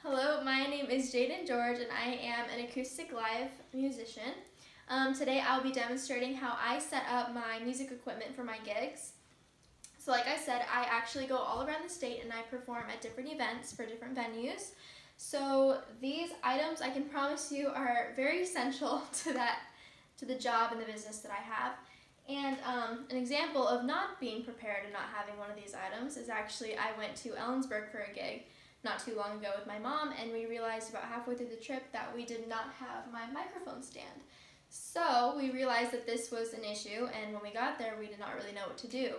Hello, my name is Jaden George and I am an acoustic live musician. Today I'll be demonstrating how I set up my music equipment for my gigs. So like I said, I actually go all around the state and I perform at different events for different venues. So these items, I can promise you, are very essential to the job and the business that I have. And an example of not being prepared and not having one of these items is actually I went to Ellensburg for a gig not too long ago with my mom, and we realized about halfway through the trip that we did not have my microphone stand. So we realized that this was an issue, and when we got there we did not really know what to do.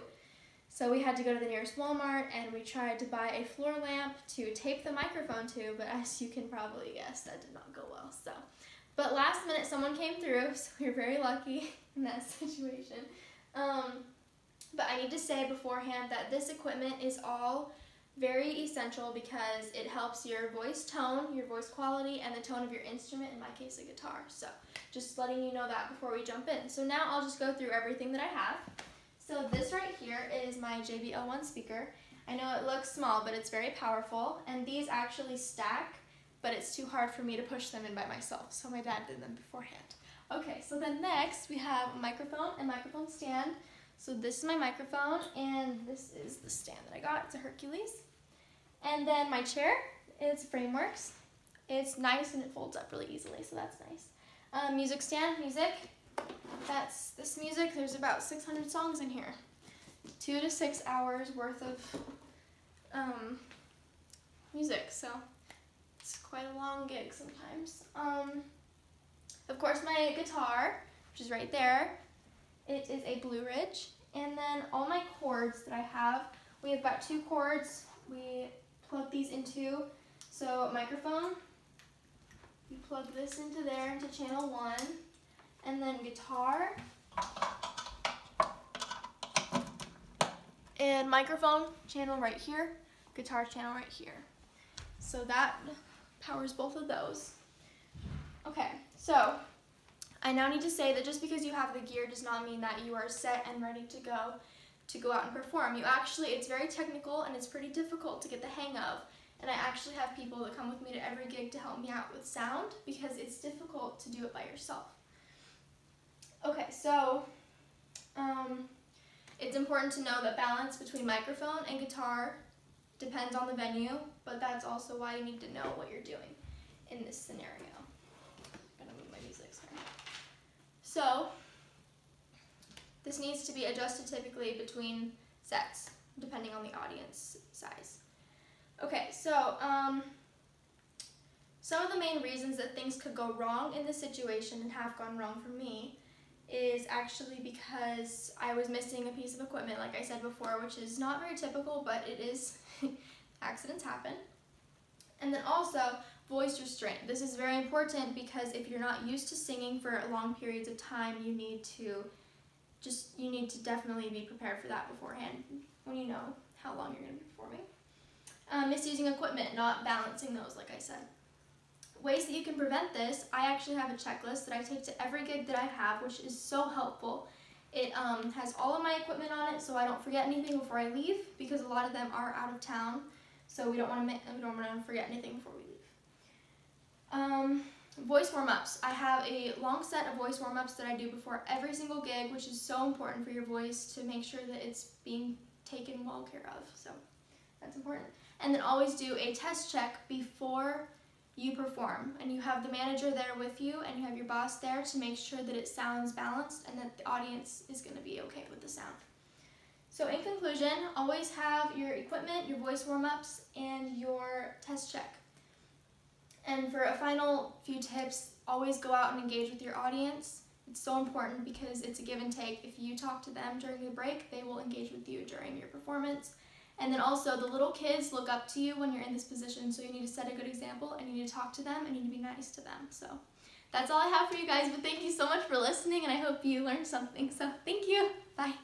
So we had to go to the nearest Walmart and we tried to buy a floor lamp to tape the microphone to, but as you can probably guess, that did not go well. But last minute someone came through, so we were very lucky in that situation. But I need to say beforehand that this equipment is all very essential because it helps your voice tone, your voice quality, and the tone of your instrument, in my case a guitar. So just letting you know that before we jump in. So now I'll just go through everything that I have. So this right here is my JBL1 speaker. I know it looks small, but it's very powerful, and these actually stack, but it's too hard for me to push them in by myself, so my dad did them beforehand. Okay, so then next we have a microphone and microphone stand. So this is my microphone, and this is the stand that I got. It's a Hercules. And then my chair is Frameworks. It's nice and it folds up really easily, so that's nice. Music stand, music. That's this music. There's about 600 songs in here. 2 to 6 hours worth of music, so it's quite a long gig sometimes. Of course, my guitar, which is right there. It is a Blue Ridge. And then all my cords that I have, we have about 2 cords. We plug these into, so microphone, you plug this into there, into channel 1, and then guitar, and microphone channel right here, guitar channel right here. So that powers both of those. Okay, so I now need to say that just because you have the gear does not mean that you are set and ready to go out and perform. It's very technical and it's pretty difficult to get the hang of. And I actually have people that come with me to every gig to help me out with sound because it's difficult to do it by yourself. Okay, so it's important to know that balance between microphone and guitar depends on the venue, but that's also why you need to know what you're doing in this scenario. I'm gonna move my music, sorry. So this needs to be adjusted typically between sets, depending on the audience size. Okay, so some of the main reasons that things could go wrong in this situation and have gone wrong for me is actually because I was missing a piece of equipment, like I said before, which is not very typical, but it is. Accidents happen. And then also voice restraint. This is very important because if you're not used to singing for long periods of time, you need to definitely be prepared for that beforehand when you know how long you're going to be performing. Misusing equipment, not balancing those, like I said. Ways that you can prevent this, I actually have a checklist that I take to every gig that I have, which is so helpful. It has all of my equipment on it, so I don't forget anything before I leave, because a lot of them are out of town, so we don't want to forget anything before we leave. Voice warm-ups. I have a long set of voice warm-ups that I do before every single gig, which is so important for your voice to make sure that it's being taken well care of, so that's important. And then always do a test check before you perform, and you have the manager there with you and you have your boss there to make sure that it sounds balanced and that the audience is going to be okay with the sound. So in conclusion, always have your equipment, your voice warm-ups, and your test check. And for a final few tips, always go out and engage with your audience. It's so important because it's a give and take. If you talk to them during the break, they will engage with you during your performance. And then also, the little kids look up to you when you're in this position, so you need to set a good example, and you need to talk to them, and you need to be nice to them. So that's all I have for you guys, but thank you so much for listening, and I hope you learned something. So thank you. Bye.